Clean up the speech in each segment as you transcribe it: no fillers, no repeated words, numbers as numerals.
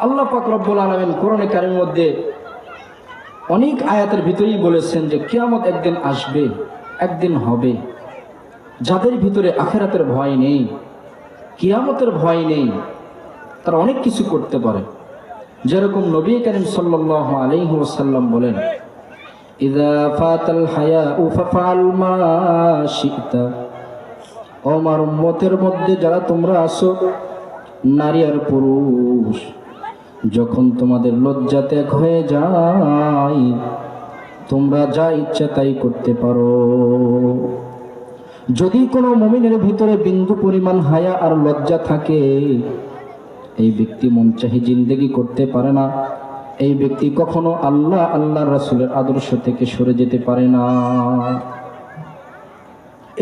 আল্লাহ পাক রব্বুল আলামিন কোরআনে কারীমের মধ্যে অনেক আয়াতের ভিতরেই বলেছেন যে কিয়ামত একদিন আসবে, একদিন হবে। যাদের ভিতরে আখিরাতের ভয় নেই, কিয়ামতের ভয় নেই, তারা অনেক কিছু করতে পারে। যেরকম নবী করিম সাল্লাল্লাহু আলাইহি ওয়াসাল্লাম বলেন, ইযা ফাতাল হায়াউ ফাফআল মা শি'তা। ও আমার উম্মতের মধ্যে যারা তোমরা আছো, নারী আর পুরুষ, যখন তোমাদের লজ্জা ত্যাগ হয়ে যায়, তোমরা যা ইচ্ছা তাই করতে পারো। যদি কোনো মুমিনের ভিতরে বিন্দু পরিমাণ হায়া আর লজ্জা থাকে, এই ব্যক্তি মন চাহি জিন্দেগি করতে পারে না। এই ব্যক্তি কখনো আল্লাহ রাসূলের আদর্শ থেকে সরে যেতে পারে না।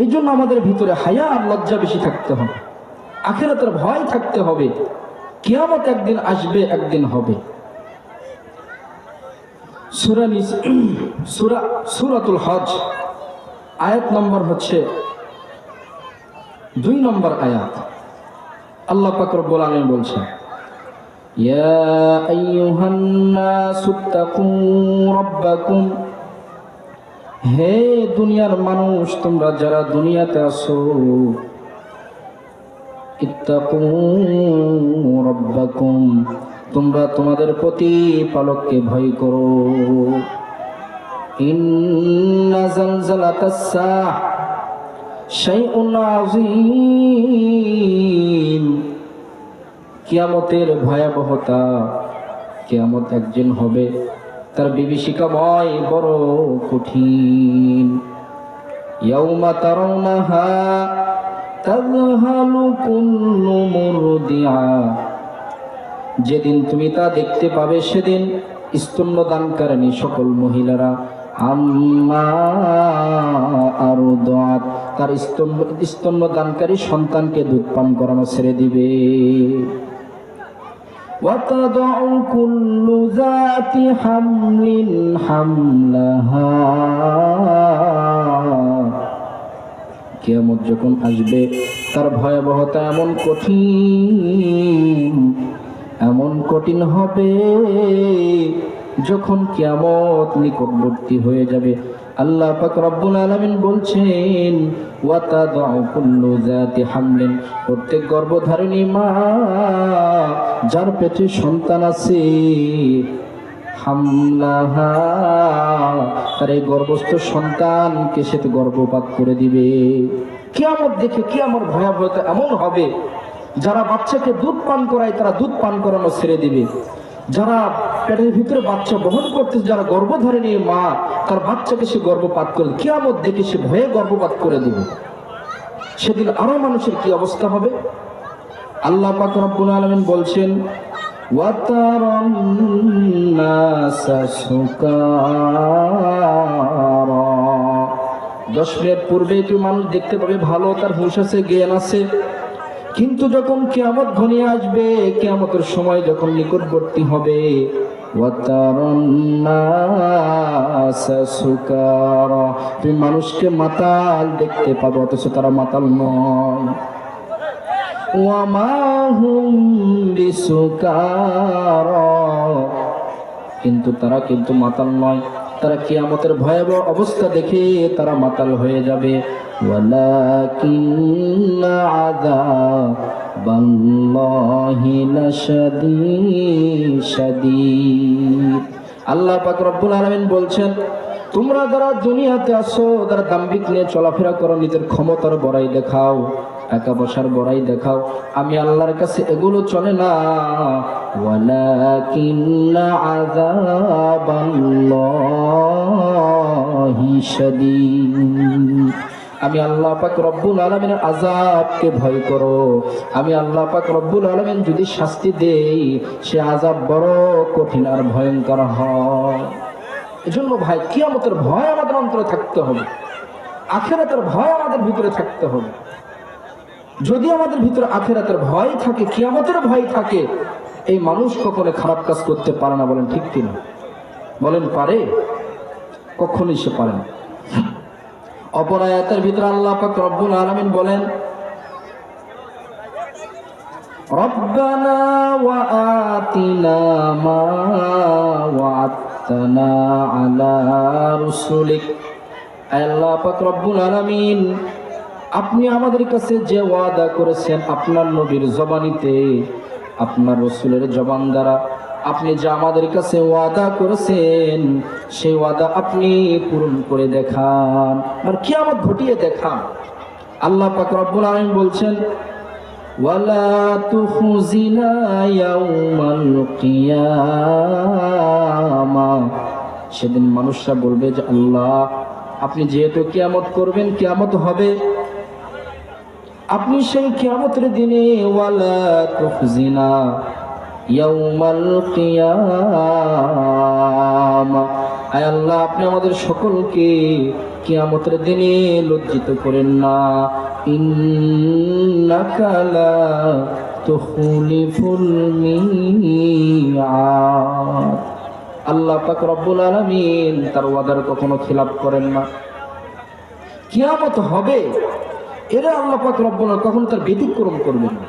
এই জন্য আমাদের ভিতরে হায়া আর লজ্জা বেশি থাকতে হবে, আখিরাতের ভয় থাকতে হবে। কিয়ামত একদিন আসবে, একদিন হবে। সূরাতুল হজ আয়াত নম্বর হচ্ছে 2 নম্বর আয়াত। আল্লাহ পাক রব্বুল আলামিন বলছেন, ইয়া আইয়ুহান নাসুত্তাকু রাব্বাকুম। হে দুনিয়ার মানুষ, তোমরা যারা দুনিয়াতে আছো, ইত্তাকু রাব্বাকুম, তোমরা তোমাদের প্রতিপালককে ভয় করো। ইন্না জালজালাতাস সাআহ শাইউন আযীম। কিয়ামতের ভয়াবহতা, কিয়ামত একদিন হবে, তার বিভীষিকাময়, বড় কঠিন। ইয়াউমা তারাউনাহা তাযহালু কুল্লু মুরদিআ। যেদিন তুমি তা দেখতে পাবে, সেদিন স্তন্যদানকারিণী সকল মহিলারা আম্মা আরদাত, তার স্তন্যদানকারী সন্তানকে দুধ পান করানো ছেড়ে দিবে। ওয়াতাদউ কুল্লু যাতি হামলিন হামলাহা। কিয়ামত যখন আসবে, তার ভয়াবহতা এমন কঠিন, এমন কঠিন হবে, যখন কিয়ামত নিকটবর্তী হয়ে যাবে। আল্লাহ পাক রব্বুল আলামিন বলছেন, ওয়াতাদউ কুল্লু যাতি হামলিন, প্রত্যেক গর্ভধারিণী মা যার পেটে সন্তান আছে, হামলাহা, তার এই গর্ভস্থ সন্তানকে সে গর্ভপাত করে দিবে। কিয়ামত দেখে, কিয়ামত ভয়াবহতা এমন হবে, যারা বাচ্চাকে দুধ পান করায় তারা দুধ পান করানো ছেড়ে দিবে। যারা পেটের ভিতরে বাচ্চা বহন করতেছে, যারা গর্ভধারিণী মা, তার বাচ্চাকে সে গর্ভপাত করে, কিয়ামত দেখে সে ভয়ে গর্ভপাত করে দিবে। সেদিন আরো মানুষের কি অবস্থা হবে। আল্লাহ পাক রব্বুল আলামিন বলছেন, ওয়াতারান নাসা সুকারা। 10 মিনিট পূর্বে তুই মানুষ দেখতে পাবে ভালো, তার হুঁশ আছে, জ্ঞান আছে, কিন্তু যখন কিয়ামত ঘনিয়ে আসবে, কিয়ামতের সময় যখন নিকটবর্তী হবে, ওয়াতারান নাসা সুকারা, তুই মানুষকে মাতাল দেখতে পাবে, অথচ তারা মাতাল নয়। ওয়ামা হুম বিসুকারা, কিন্তু তারা কিন্তু মাতাল নয়। তারা কিয়ামতের ভয়াবহ অবস্থা দেখে তারা মাতাল হয়ে যাবে। ওয়ালাকিন্না আযাবাল্লাহি লাশাদীদ। আল্লাহ পাক রব্বুল আলামিন বলছেন, তোমরা যারা দুনিয়াতে আছো, যারা দাম্ভিক নিয়ে চলাফেরা করো, নিজের ক্ষমতার বড়াই দেখাও, টাকা পয়সার বড়াই দেখাও, আমি আল্লাহর কাছে এগুলো চলে না। ওয়ালাকিন্না আযাবাল্লাহি শাদীদ। আমি আল্লাহ পাক রব্বুল আলামিনের আযাবকে ভয় করো। আমি আল্লাহ পাক রব্বুল আলামিন যদি শাস্তি দেই, সে আযাব বড় কঠিন আর ভয়ঙ্কর হয়। এজন্য ভাই, কিয়ামতের ভয় আমাদের অন্তরে থাকতে হবে, আখিরাতের ভয় আমাদের ভিতরে থাকতে হবে। যদি আমাদের ভিতরে আখিরাতের ভয় থাকে, কিয়ামতের ভয় থাকে, এই মানুষ কখনো খারাপ কাজ করতে পারে না। বলেন ঠিক কিনা? বলেন পারে? কখনোই সে পারে না। অপর আয়াতের ভিতরে আল্লাহ পাক রব্বুল আলামিন বলেন, রব্বানা ওয়া আতিনা মা ওয়া'আদতানা আলা রুসুলিক। আল্লাহ পাক রব্বুল আলামিন, আপনি আমাদের কাছে যে ওয়াদা করেছেন আপনার নবীর জবানিতে, আপনার রসুলের জবান দ্বারা আপনি যে আমাদের কাছে ওয়াদা করেছেন, সেই ওয়াদা আপনি পূরণ করে দেখান, আর কিয়ামত ঘটিয়ে দেখান। আল্লাহ পাক রব্বুল আলামিন বলছেন, ওয়ালা তুখজিনা ইয়াউমাল কিয়ামা। সেদিন মানুষরা বলবে যে আল্লাহ, আপনি যেহেতু কিয়ামত করবেন, কিয়ামত হবে, আপনি সেই কিয়ামতের দিনে ওয়ালা তুখজিনা ইয়াউমাল কিয়ামা, আয় আল্লাহ, আপনি আমাদের সকলকে কিয়ামতের দিনে লজ্জিত করেন না। ইন্নাকা লা তুখলিফুল মিআদ। আল্লাহ পাক রব্বুল আলামিন তার ওয়াদার কখনো খিলাফ করেন না। কিয়ামত হবে, এরা আল্লাহ পাক রব্বুল কখনো তার ব্যতিক্রম করবেন না।